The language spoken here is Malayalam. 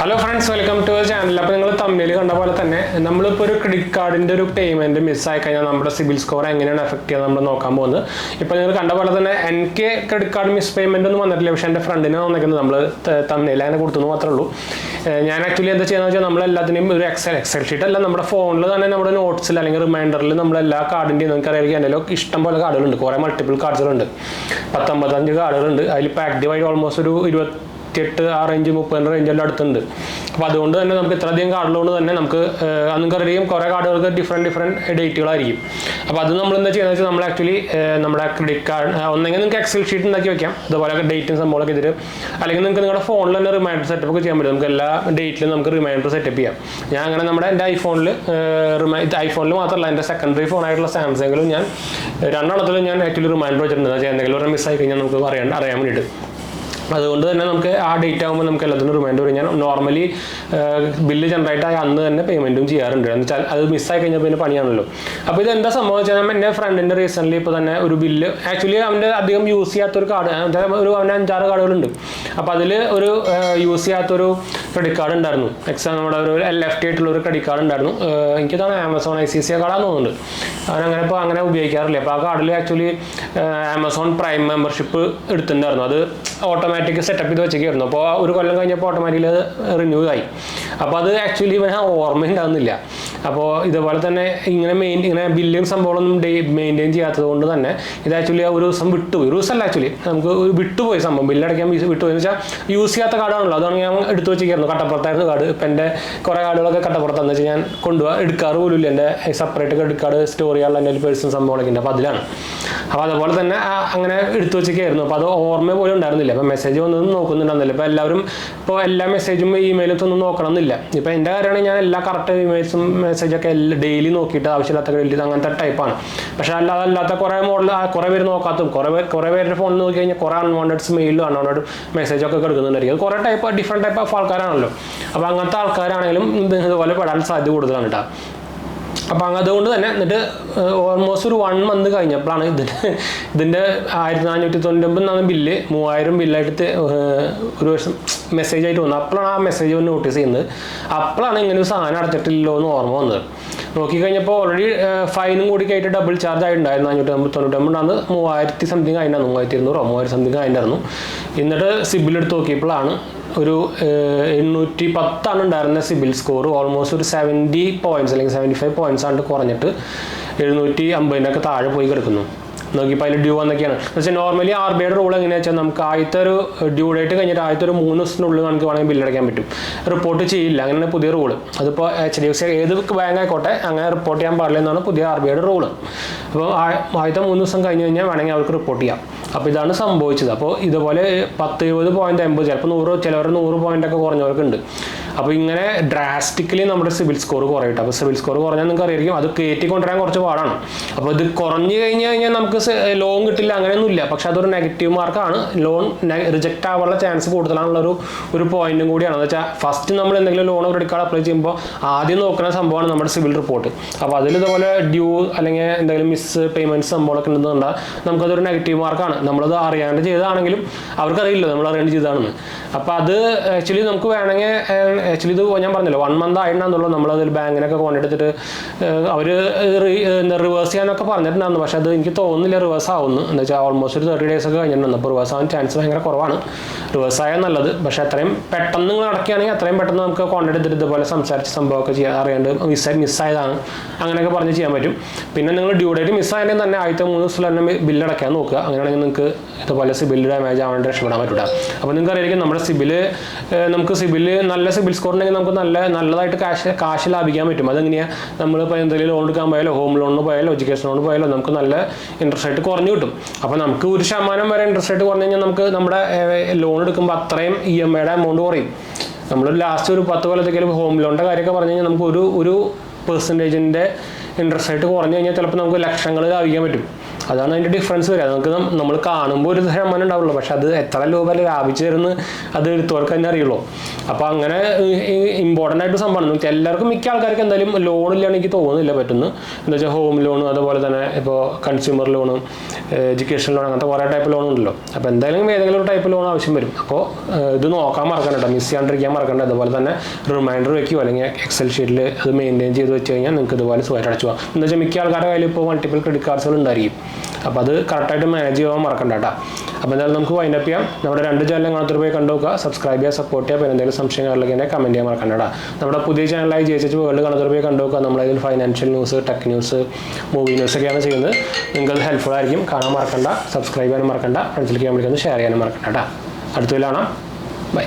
Hello friends, welcome to our channel. അപ്പോൾ നിങ്ങൾ തമ്മിൽ കണ്ട പോലെ തന്നെ നമ്മളിപ്പോൾ ഒരു ക്രെഡിറ്റ് കാർഡിൻ്റെ ഒരു പേയ്മെൻറ്റ് മിസ്സായി കഴിഞ്ഞാൽ നമ്മുടെ സിബിൽ സ്കോർ എങ്ങനെയാണ് എഫക്ട് ചെയ്യുന്നത് നമ്മൾ നോക്കാൻ പോകുന്നത്. ഇപ്പോൾ നിങ്ങൾ കണ്ട പോലെ തന്നെ എനിക്ക് ക്രെഡിറ്റ് കാർഡ് മിസ് പേയ്മെൻ്റ് ഒന്നും വന്നിട്ടില്ല, പക്ഷേ എൻ്റെ ഫ്രണ്ടിനെ വന്നിരിക്കുന്നത് നമ്മൾ തമ്മിൽ അങ്ങനെ കൊടുത്തു മാത്രമേ ഉള്ളൂ. ഞാൻ ആക്ച്വലി എന്താ ചെയ്യുന്നത് വെച്ചാൽ നമ്മളെല്ലാത്തിനെയും ഒരു എക്സൽ ഷീറ്റ് അല്ല, നമ്മുടെ ഫോണിൽ തന്നെ നമ്മുടെ നോട്ട്സിൽ അല്ലെങ്കിൽ റിമൈൻഡറിൽ നമ്മളെല്ലാ കാർഡിൻ്റെയും നമുക്കറിയാം എൻ്റെ ഇഷ്ടം പോലെ കാർഡുകളുണ്ട്, കുറേ മൾട്ടിപ്പിൾ കാർഡുകളുണ്ട്, 10-55 കാർഡുകളുണ്ട്. അതിൽ ഇപ്പോൾ ആക്റ്റീവായി ഓൾമോസ്റ്റ് ഒരു 28 ആ റേഞ്ച് 30 റേഞ്ചെല്ലാം അടുത്തുണ്ട്. അപ്പോൾ അതുകൊണ്ട് തന്നെ നമുക്ക് ഇത്രയധികം കാർഡുള്ളതുകൊണ്ട് തന്നെ നമുക്ക് നിങ്ങൾക്കറിയാം കുറേ കാർഡുകൾക്ക് ഡിഫറെൻറ്റ് ഡേറ്റുകളായിരിക്കും. അപ്പോൾ അത് നമ്മൾ എന്താ ചെയ്യുന്നത് വെച്ചാൽ നമ്മൾ ആക്ച്വലി നമ്മുടെ ക്രെഡിറ്റ് കാർഡ് ഒന്നെങ്കിൽ നിങ്ങൾക്ക് എക്സൽ ഷീറ്റ് ഉണ്ടാക്കി വെക്കാം, അതുപോലെ ഡേറ്റും സംഭവങ്ങളൊക്കെ ഇതിൽ, അല്ലെങ്കിൽ നിങ്ങൾക്ക് നിങ്ങളുടെ ഫോണിൽ തന്നെ റിമൈൻഡർ സെറ്റപ്പ് ഒക്കെ ചെയ്യാൻ പറ്റും. നമുക്ക് എല്ലാ ഡേറ്റിലും നമുക്ക് റിമൈൻഡർ സെറ്റപ്പ് ചെയ്യാം. ഞാൻ അങ്ങനെ എൻ്റെ ഐഫോണിൽ മാത്രമല്ല, എൻ്റെ സെക്കൻഡറി ഫോണായിട്ടുള്ള സാംസങ്ങിലും ഞാൻ രണ്ടെണ്ണത്തിലും ഞാൻ ആക്ച്വലി റിമൈൻഡർ വെച്ചിട്ടുണ്ട്. എന്തെങ്കിലും ഒരു മിസ്സായി കഴിഞ്ഞാൽ നമുക്ക് അറിയാൻ വേണ്ടിയിട്ട്. അതുകൊണ്ട് തന്നെ നമുക്ക് ആ ഡേറ്റ് ആകുമ്പോൾ നമുക്ക് എല്ലാത്തിനും റിമൈൻഡർ വരും. ഞാൻ നോർമലി ബില്ല് ജനറേറ്റ് ആയി അന്ന് തന്നെ പേയ്മെൻറ്റും ചെയ്യാറുണ്ട്. എന്ന് വെച്ചാൽ അത് മിസ്സായി കഴിഞ്ഞാൽ പിന്നെ പണിയാണല്ലോ. അപ്പോൾ ഇതെന്താ സംഭവം വെച്ചാൽ എൻ്റെ ഫ്രണ്ടിൻ്റെ റീസെൻ്റ്ലി ഇപ്പോൾ തന്നെ ഒരു ബില്ല് ആക്ച്വലി അവൻ്റെ അധികം യൂസ് ചെയ്യാത്തൊരു കാർഡ്, അവന് 5-6 കാർഡുകളുണ്ട്. അപ്പോൾ അതിൽ ഒരു യൂസ് ചെയ്യാത്തൊരു ക്രെഡിറ്റ് കാർഡ് ഉണ്ടായിരുന്നു. നമ്മുടെ ഒരു LFT ആയിട്ടുള്ള ഒരു ക്രെഡിറ്റ് കാർഡ് ഉണ്ടായിരുന്നു. എനിക്കതാണ് ആമസോൺ ICICI കാർഡാന്ന് തോന്നുന്നുണ്ട്. അവനങ്ങനെ ഇപ്പോൾ അങ്ങനെ ഉപയോഗിക്കാറില്ല. അപ്പോൾ ആ കാർഡിൽ ആക്ച്വലി ആമസോൺ പ്രൈം മെമ്പർഷിപ്പ് എടുത്തിട്ടുണ്ടായിരുന്നു. അത് ഓട്ടോമാറ്റിക് സെറ്റപ്പ് ചെയ്ത് വെച്ചേക്കായിരുന്നു. അപ്പോൾ ഒരു കൊല്ലം കഴിഞ്ഞപ്പോൾ ഓട്ടോമാറ്റിക്കലി അത് റിന്യൂ ആയി. അപ്പോൾ അത് ആക്ച്വലി ഓർമ്മയുണ്ടാകുന്നില്ല. അപ്പോൾ ഇതുപോലെ തന്നെ ഇങ്ങനെ ബില്ലും സംഭവങ്ങളൊന്നും മെയിൻറ്റെയിൻ ചെയ്യാത്തത് കൊണ്ട് തന്നെ ഇത് ആക്ച്വലി ഒരു ദിവസം വിട്ടുപോയി. ഒരു ദിവസമല്ല, ആക്ച്വലി നമുക്ക് വിട്ടുപോയി സംഭവം. ബില്ലടയ്ക്കാൻ വിട്ടുപോയി എന്ന് വെച്ചാൽ യൂസ് ചെയ്യാത്ത കാർഡാണല്ലോ, അതാണ് ഞാൻ എടുത്തു വെച്ചിരിക്കുന്നു. കട്ടപ്പുറത്തായിരുന്നു കാർഡ്. ഇപ്പം എൻ്റെ കുറേ കാർഡുകളൊക്കെ കട്ടപ്പുറത്താന്ന് വെച്ചാൽ ഞാൻ എടുക്കാറ് പോലും ഇല്ല. എൻ്റെ സെപ്പറേറ്റ് ക്രെഡിറ്റ് കാർഡ് സ്റ്റോർ ചെയ്യാനുള്ള എൻ്റെ പേഴ്സണൽ സംഭവങ്ങളൊക്കെ ഉണ്ട്. അപ്പോൾ അതിലാണ്. അപ്പോൾ അതുപോലെ തന്നെ അങ്ങനെ എടുത്തു വെച്ചൊക്കെയായിരുന്നു. അപ്പോൾ അത് ഓർമ്മ പോലും ഉണ്ടായിരുന്നില്ല. അപ്പോൾ മെസ്സേജ് വന്നൊന്നും നോക്കുന്നുണ്ടായിരുന്നില്ല. ഇപ്പോൾ എല്ലാവരും എല്ലാ മെസ്സേജും ഇമെയിലൊക്കെ ഒന്നും നോക്കണമെന്നില്ല. ഇപ്പോൾ എൻ്റെ കാര്യമാണെങ്കിൽ ഞാൻ എല്ലാ കറക്റ്റ് ഇമെയിൽസും മെസ്സേജൊക്കെ ഡെയിലി നോക്കിയിട്ട് ആവശ്യമില്ലാത്ത ഡിലീറ്റ് അങ്ങനത്തെ ടൈപ്പാണ്. പക്ഷേ അല്ലാത്ത കുറേ കുറേ പേര് നോക്കാത്തതും കുറേ പേരുടെ ഫോണിൽ നോക്കി കഴിഞ്ഞാൽ കുറേ അൺവാണ്ടഡ്സ് മെയിലും അൺവാണ്ടഡ് മെസ്സേജൊക്കെ കിടക്കുന്നുണ്ടായിരിക്കും. അത് കുറേ ഡിഫറെൻറ്റ് ടൈപ്പ് ഓഫ് ആൾക്കാരാണല്ലോ. അപ്പോൾ അങ്ങനത്തെ ആൾക്കാരാണെങ്കിലും ഇതുപോലെ പെടാൻ സാധ്യത കൂടുതലാണ് കേട്ടോ. അപ്പോൾ അതുകൊണ്ട് തന്നെ എന്നിട്ട് ഓൾമോസ്റ്റ് ഒരു 1 മന്ത് കഴിഞ്ഞപ്പോഴാണ് ഇതിൻ്റെ 1499 ബില്ല് 3000 ബില്ലായിട്ട് ഒരു വർഷം മെസ്സേജ് ആയിട്ട് വന്നത്. അപ്പോഴാണ് ആ മെസ്സേജ് ഒന്ന് നോട്ടീസ് ചെയ്യുന്നത്. അപ്പോഴാണ് ഇങ്ങനെ ഒരു സാധനം അടച്ചിട്ടില്ലല്ലോ എന്ന് ഓർമ്മ വന്നത്. നോക്കിക്കഴിഞ്ഞപ്പോൾ ഓൾറെഡി ഫൈനും കൂടി ആയിട്ട് ഡബിൾ ചാർജ് ആയിട്ടുണ്ടായിരുന്നു. 599 3000 സംതിങ് ആയിട്ടുണ്ടായിരുന്നു, 3200 3000 സംതിങ് ആയിട്ടുണ്ടായിരുന്നു. എന്നിട്ട് സിബിൽ എടുത്ത് നോക്കിയപ്പോഴാണ് ഒരു 810 ഉണ്ടായിരുന്ന സിബിൽ സ്കോർ ഓൾമോസ്റ്റ് ഒരു 70 പോയിന്റ്സ് അല്ലെങ്കിൽ 75 പോയിന്റ്സ് ആണ് കുറഞ്ഞിട്ട് 750 താഴെ പോയി കിടക്കുന്നു. നോക്കിയപ്പോൾ അതിൽ ഡ്യൂ എന്നൊക്കെയാണ്. എന്ന് വെച്ചാൽ നോർമലി RBIയുടെ റൂൾ എങ്ങനെയാണെന്ന് വെച്ചാൽ നമുക്ക് ആദ്യത്തെ ഒരു ഡ്യൂ ഡേറ്റ് കഴിഞ്ഞിട്ട് ആദ്യത്തെ ഒരു 3 ദിവസത്തിനുള്ളിൽ നമുക്ക് വേണമെങ്കിൽ ബില്ലടയ്ക്കാൻ പറ്റും. റിപ്പോർട്ട് ചെയ്യില്ല, അങ്ങനെയാണ് പുതിയ റൂള്. അതിപ്പോൾ HDFC ഏത് ബാങ്ക് ആയിക്കോട്ടെ അങ്ങനെ റിപ്പോർട്ട് ചെയ്യാൻ പാടില്ല എന്നാണ് പുതിയ RBIയുടെ റൂള്. അപ്പോൾ ആദ്യത്തെ 3 ദിവസം കഴിഞ്ഞ് കഴിഞ്ഞാൽ വേണമെങ്കിൽ അവർക്ക് റിപ്പോർട്ട് ചെയ്യാം. അപ്പോൾ ഇതാണ് സംഭവിച്ചത്. അപ്പോൾ ഇതുപോലെ 10-20 പോയിന്റ് 80 ചിലപ്പോൾ 100 ചിലവർ 100 പോയിൻ്റൊക്കെ കുറഞ്ഞവർക്കുണ്ട്. അപ്പോൾ ഇങ്ങനെ ഡ്രാസ്റ്റിക്കലി നമ്മുടെ സിബിൽ സ്കോർ കുറയും. അപ്പോൾ സിബിൽ സ്കോർ കുറഞ്ഞാൽ നിങ്ങൾക്ക് അറിയാം അത് കയറ്റി കൊണ്ടുവരാൻ കുറച്ച് പാടാണ്. അപ്പോൾ ഇത് കുറഞ്ഞു കഴിഞ്ഞാൽ നമുക്ക് ലോൺ കിട്ടില്ല അങ്ങനെയൊന്നുമില്ല. പക്ഷെ അതൊരു നെഗറ്റീവ് മാർക്കാണ്. ലോൺ റിജക്റ്റ് ആവാനുള്ള ചാൻസ് കൂടുതലാണുള്ളൊരു പോയിന്റും കൂടിയാണ്. എന്ന് വെച്ചാൽ ഫസ്റ്റ് നമ്മൾ എന്തെങ്കിലും ലോൺ ക്രെഡിറ്റ് കാർഡ് അപ്ലൈ ചെയ്യുമ്പോൾ ആദ്യം നോക്കുന്ന സംഭവമാണ് നമ്മുടെ സിബിൽ റിപ്പോർട്ട്. അപ്പോൾ അതിൽ ഇതുപോലെ ഡ്യൂ അല്ലെങ്കിൽ എന്തെങ്കിലും മിസ് പേയ്മെൻറ്റ്സ് സംഭവങ്ങളൊക്കെ ഉണ്ടെന്നുണ്ടാൽ നമുക്കതൊരു നെഗറ്റീവ് മാർക്കാണ്. നമ്മളത് അറിയാണ്ട് ചെയ്തതാണെങ്കിലും അവർക്കറിയില്ല നമ്മൾ അറിയാണ്ട് ചെയ്തതാണെന്ന്. അപ്പോൾ അത് ആക്ച്വലി നമുക്ക് വേണമെങ്കിൽ ആക്ച്വലി ഇത് ഞാൻ പറഞ്ഞല്ലോ 1 മന്ത് ആയിട്ടുണ്ടെന്നുള്ളൂ. നമ്മളതിൽ ബാങ്കിനൊക്കെ കൊണ്ടെടുത്തിട്ട് അവർ റിവേഴ്സ് ചെയ്യാനൊക്കെ പറഞ്ഞിട്ടുണ്ടായിരുന്നു. പക്ഷേ അത് എനിക്ക് തോന്നുന്നില്ല റിവേഴ്സ് ആവുന്നു. എന്ന് വെച്ചാൽ ഓൾമോസ്റ്റ് ഒരു 30 ഡേയ്സ് ഒക്കെ കഴിഞ്ഞിട്ടുണ്ട്. അപ്പോൾ റിവേഴ്സ് ആവാൻ ചാൻസ് ഭയങ്കര കുറവാണ്. റിവേഴ്സ് ആയാൽ നല്ലത്. പക്ഷേ അത്രയും പെട്ടെന്ന് നിങ്ങൾ നടക്കുകയാണെങ്കിൽ അത്രയും പെട്ടെന്ന് നമുക്ക് കൊണ്ടെടുത്തിട്ട് ഇതുപോലെ സംസാരിച്ച് സംഭവമൊക്കെ ചെയ്യാൻ അറിയാണ്ട് മിസ്സായതാണ് അങ്ങനെയൊക്കെ പറഞ്ഞ് ചെയ്യാൻ പറ്റും. പിന്നെ നിങ്ങൾ ഡ്യൂ ഡേറ്റ് മിസ്സായതിൻ്റെ തന്നെ ആദ്യത്തെ 3 ദിവസത്തിൽ തന്നെ ബില്ലടയ്ക്കാൻ നോക്കുക. അങ്ങനെയാണെങ്കിൽ നിങ്ങൾക്ക് ഇതുപോലെ സിബിൽ ഡാമേജ് ആവാണ്ട് രക്ഷപ്പെടാൻ പറ്റില്ല. അപ്പോൾ നിങ്ങൾക്ക് അറിയാം നമ്മുടെ നമുക്ക് നല്ല സിബിൽ സ്കോർ ഉണ്ടെങ്കിൽ നമുക്ക് നല്ലതായിട്ട് കാശ് ലാഭിക്കാൻ പറ്റും. അതെങ്ങനെയാണ് നമ്മളിപ്പോൾ എന്തെങ്കിലും ലോൺ എടുക്കാൻ പോയാലോ ഹോം ലോണിന് പോയാലോ എഡ്യൂക്കേഷൻ ലോൺ പോയാലോ നമുക്ക് നല്ല ഇൻട്രസ്റ്റ് റേറ്റ് കുറഞ്ഞു കിട്ടും. അപ്പോൾ നമുക്ക് 1% വരെ ഇൻട്രസ്റ്റ് റേറ്റ് കുറഞ്ഞു കഴിഞ്ഞാൽ നമുക്ക് നമ്മുടെ ലോൺ എടുക്കുമ്പോൾ അത്രയും EMIയുടെ എമൗണ്ട് കുറയും. നമ്മൾ ലാസ്റ്റ് ഒരു 10 കൊല്ലത്തേക്കും ഹോം ലോണിൻ്റെ കാര്യമൊക്കെ പറഞ്ഞു കഴിഞ്ഞാൽ നമുക്ക് ഒരു പെർസെൻറ്റേജിൻ്റെ ഇൻട്രസ്റ്റ് റേറ്റ് കുറഞ്ഞു കഴിഞ്ഞാൽ ചിലപ്പോൾ നമുക്ക് ലക്ഷങ്ങൾ ലാഭിക്കാൻ പറ്റും. അതാണ് അതിൻ്റെ ഡിഫറൻസ് വരിക. നമുക്ക് നമ്മൾ കാണുമ്പോൾ ഒരു ശതമാനം ഉണ്ടാവുള്ളൂ, പക്ഷെ അത് എത്ര രൂപ ലാഭിച്ചു തരുന്ന അത് എടുത്തവർക്ക് തന്നെ അറിയുള്ളൂ. അപ്പോൾ അങ്ങനെ ഇമ്പോർട്ടൻ്റ് ആയിട്ട് സംഭവമാണ്. എല്ലാവർക്കും മിക്ക ആൾക്കാർക്ക് എന്തായാലും ലോൺ ഇല്ലാന്ന് എനിക്ക് തോന്നുന്നില്ല പറ്റുന്നു. എന്താ വെച്ചാൽ ഹോം ലോൺ, അതുപോലെ തന്നെ ഇപ്പോൾ കൺസ്യൂമർ ലോണും എഡ്യൂക്കേഷൻ ലോൺ, അങ്ങനത്തെ കുറേ ടൈപ്പ് ലോൺ ഉണ്ടല്ലോ. അപ്പോൾ എന്തായാലും ഏതെങ്കിലും ഒരു ടൈപ്പ് ലോൺ ആവശ്യം വരും. അപ്പോൾ ഇത് നോക്കാൻ മറക്കണ്ട കേട്ടോ, മിസ് ചെയ്യാണ്ടിരിക്കാൻ മറക്കണ്ട. അതുപോലെ തന്നെ റിമൈൻഡർ വെക്കുകയോ അല്ലെങ്കിൽ എക്സൽ ഷീറ്റിൽ അത് മെയിൻറ്റെയിൻ ചെയ്ത് വെച്ച് കഴിഞ്ഞാൽ നിങ്ങൾക്ക് ഇതുപോലെ സുഖമായിട്ട് അടച്ചു പോകാം. എന്ന് വെച്ചാൽ മിക്ക ആൾക്കാരുടെ കയ്യിൽ ഇപ്പോൾ മൾട്ടിപ്പിൾ ക്രെഡിറ്റ് കാർഡ്സുകൾ ഉണ്ടായിരിക്കും. അപ്പോൾ അത് കറക്റ്റായിട്ട് മാനേജ് ചെയ്യാൻ മറക്കണ്ട കേട്ടോ. അപ്പോൾ എന്തായാലും നമുക്ക് വൈൻഡപ്പ് ചെയ്യാം. നമ്മുടെ 2 ചാനൽ കാണാത്തൊരു പോയി കണ്ടു നോക്കുക, സബ്സ്ക്രൈബ് ചെയ്യുക, സപ്പോർട്ട് ചെയ്യുക. പിന്നെ എന്തെങ്കിലും സംശയങ്ങളിലേക്ക് തന്നെ കമൻറ്റ് ചെയ്യാൻ മറക്കണ്ട കേട്ടോ. നമ്മുടെ പുതിയ ചാനലായി JHH വേൾഡ് കാണാത്തൊരു പോയി കണ്ടു നോക്കുക. നമ്മളതിൽ financial news, tech news, movie news ഒക്കെയാണ് ചെയ്യുന്നത്. നിങ്ങൾക്ക് ഹെൽപ്ഫുൾ ആയിരിക്കും. കാണാൻ മറക്കണ്ട, സബ്സ്ക്രൈബ് ചെയ്യാനും മറക്കണ്ട, ഫ്രണ്ട്സിലേക്ക് വിളിക്കുന്നത് ഷെയർ ചെയ്യാനും മറക്കണ്ട കേട്ടോ. അടുത്ത കാണാം. ബൈ.